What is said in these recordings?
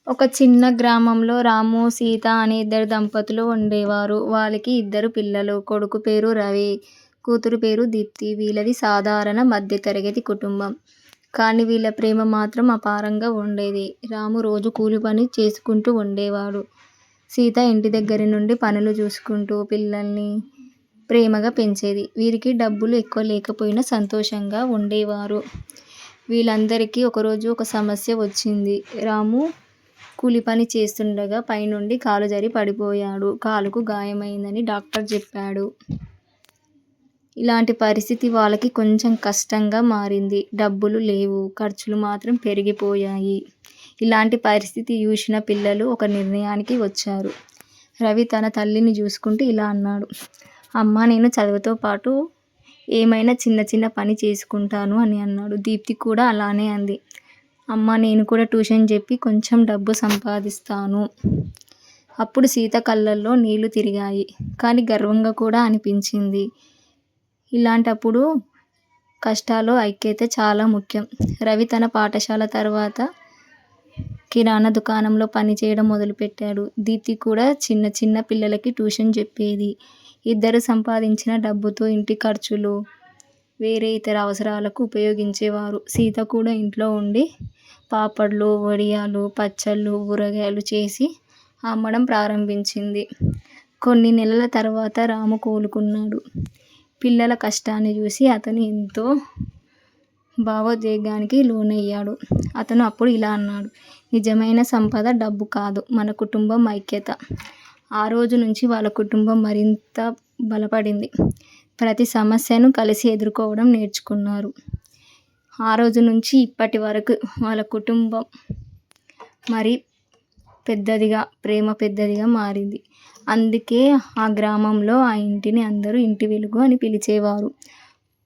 ఒక చిన్న గ్రామంలో రాము, సీత అనే ఇద్దరు దంపతులు ఉండేవారు. వాళ్ళకి ఇద్దరు పిల్లలు. కొడుకు పేరు రవి, కూతురు పేరు దీప్తి. వీళ్ళది సాధారణ మధ్యతరగతి కుటుంబం. కానీ వీళ్ళ ప్రేమ మాత్రం అపారంగా ఉండేది. రాము రోజు కూలి పని చేసుకుంటూ ఉండేవాడు. సీత ఇంటి దగ్గర నుండి పనులు చూసుకుంటూ పిల్లల్ని ప్రేమగా పెంచేది. వీరికి డబ్బులు ఎక్కువ లేకపోయినా సంతోషంగా ఉండేవారు. వీళ్ళందరికీ ఒకరోజు ఒక సమస్య వచ్చింది. రాము కూలి పని చేస్తుండగా పైనుండి కాలు జారి పడిపోయాడు. కాలుకు గాయమైందని డాక్టర్ చెప్పాడు. ఇలాంటి పరిస్థితి వాళ్ళకి కొంచెం కష్టంగా మారింది. డబ్బులు లేవు, ఖర్చులు మాత్రం పెరిగిపోయాయి. ఇలాంటి పరిస్థితి చూసిన పిల్లలు ఒక నిర్ణయానికి వచ్చారు. రవి తన తల్లిని చూసుకుంటూ ఇలా అన్నాడు. అమ్మ, నేను చదువుతో పాటు ఏమైనా చిన్న చిన్న పని చేసుకుంటాను అని అన్నాడు. దీప్తి కూడా అలానే అంది. అమ్మ, నేను కూడా ట్యూషన్ చెప్పి కొంచెం డబ్బు సంపాదిస్తాను. అప్పుడు సీత కళ్ళల్లో నీళ్లు తిరిగాయి. కానీ గర్వంగా కూడా అనిపించింది. ఇలాంటప్పుడు కష్టాల్లో ఐక్యత చాలా ముఖ్యం. రవి తన పాఠశాల తర్వాత కిరాణా దుకాణంలో పనిచేయడం మొదలుపెట్టాడు. దీప్తి కూడా చిన్న చిన్న పిల్లలకి ట్యూషన్ చెప్పేది. ఇద్దరు సంపాదించిన డబ్బుతో ఇంటి ఖర్చులు, వేరే ఇతర అవసరాలకు ఉపయోగించేవారు. సీత కూడా ఇంట్లో ఉండి పాపడ్లు, వడియాలు, పచ్చళ్ళు, ఊరగాయలు చేసి అమ్మడం ప్రారంభించింది. కొన్ని నెలల తర్వాత రాము కోలుకున్నాడు. పిల్లల కష్టాన్ని చూసి అతను ఎంతో భావోద్వేగానికి లోనయ్యాడు. అతను అప్పుడు ఇలా అన్నాడు. నిజమైన సంపద డబ్బు కాదు, మన కుటుంబం ఐక్యత. ఆ రోజు నుంచి వాళ్ళ కుటుంబం మరింత బలపడింది. ప్రతి సమస్యను కలిసి ఎదుర్కోవడం నేర్చుకున్నారు. ఆ రోజు నుంచి ఇప్పటి వరకు వాళ్ళ కుటుంబం మరి ప్రేమ పెద్దదిగా మారింది. అందుకే ఆ గ్రామంలో ఆ ఇంటిని అందరూ ఇంటి వెలుగు అని పిలిచేవారు.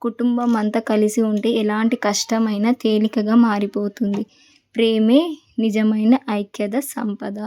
కుటుంబం అంతా కలిసి ఉంటే ఎలాంటి కష్టమైనా తేలికగా మారిపోతుంది. ప్రేమే నిజమైన ఐక్యత సంపద.